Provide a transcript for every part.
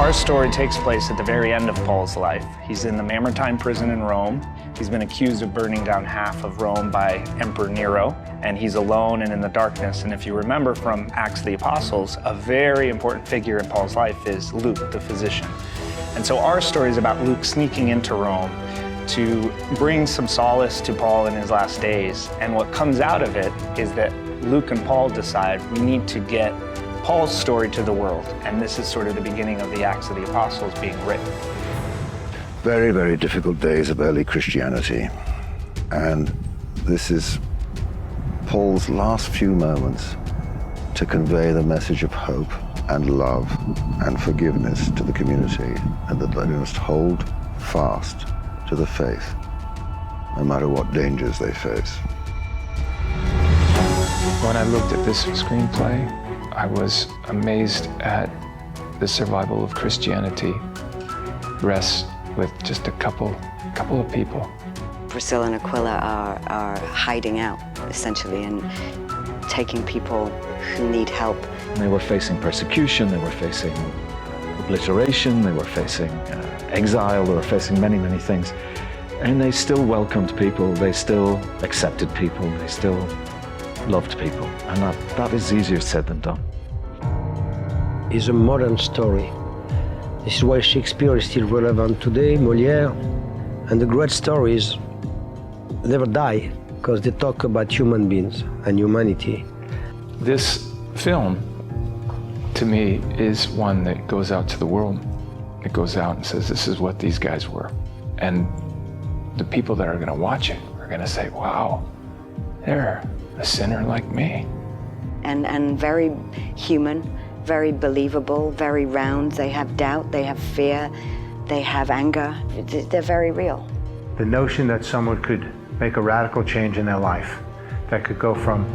Our story takes place at the very end of Paul's life. He's in the Mamertine prison in Rome. He's been accused of burning down half of Rome by Emperor Nero, and he's alone and in the darkness. And if you remember from Acts of the Apostles, a very important figure in Paul's life is Luke, the physician. And so our story is about Luke sneaking into Rome to bring some solace to Paul in his last days. And what comes out of it is that Luke and Paul decide we need to get Paul's story to the world. And this is sort of the beginning of the Acts of the Apostles being written. Very, very difficult days of early Christianity. And this is Paul's last few moments to convey the message of hope and love and forgiveness to the community, and that they must hold fast to the faith, no matter what dangers they face. When I looked at this screenplay, I was amazed at the survival of Christianity rests with just a couple of people. Priscilla and Aquila are hiding out, essentially, and taking people who need help. They were facing persecution, they were facing obliteration, they were facing exile, they were facing many, many things. And they still welcomed people, they still accepted people, they still loved people. And that is easier said than done. It's a modern story. This is why Shakespeare is still relevant today, Molière. And the great stories never die, because they talk about human beings and humanity. This film, to me, is one that goes out to the world. It goes out and says, this is what these guys were. And the people that are going to watch it are going to say, wow, they're a sinner like me. And very human, very believable, very round. They have doubt, they have fear, they have anger. They're very real. The notion that someone could make a radical change in their life, that could go from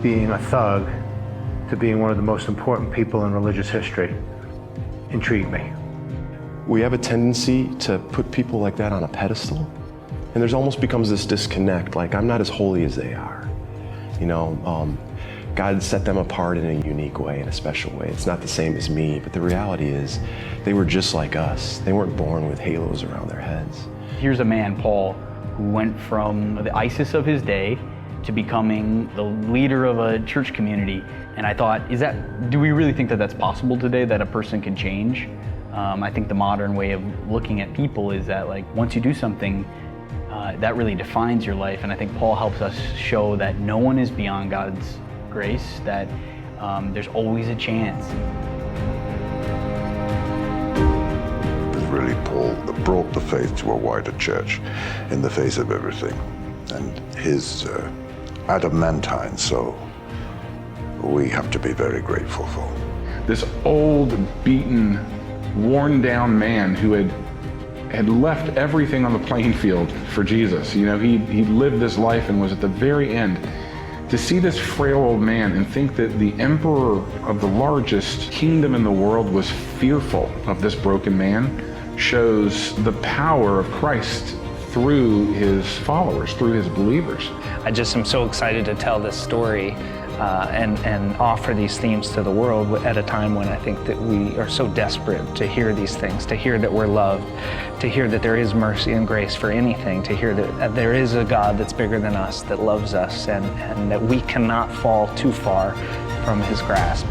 being a thug to being one of the most important people in religious history, intrigued me. We have a tendency to put people like that on a pedestal, and there's almost becomes this disconnect, like I'm not as holy as they are. You know, God set them apart in a unique way, in a special way. It's not the same as me, but the reality is they were just like us. They weren't born with halos around their heads. Here's a man, Paul, who went from the ISIS of his day to becoming the leader of a church community. And I thought, do we really think that that's possible today, that a person can change? I think the modern way of looking at people is that, like, once you do something, that really defines your life. And I think Paul helps us show that no one is beyond God's grace, that there's always a chance. It was really Paul that brought the faith to a wider church in the face of everything. And his adamantine soul, we have to be very grateful for. This old, beaten, worn down man who had left everything on the playing field for Jesus. You know, he lived this life and was at the very end. To see this frail old man and think that the emperor of the largest kingdom in the world was fearful of this broken man shows the power of Christ through his followers, through his believers. I just am so excited to tell this story and offer these themes to the world at a time when I think that we are so desperate to hear these things, to hear that we're loved, to hear that there is mercy and grace for anything, to hear that there is a God that's bigger than us, that loves us, and that we cannot fall too far from his grasp.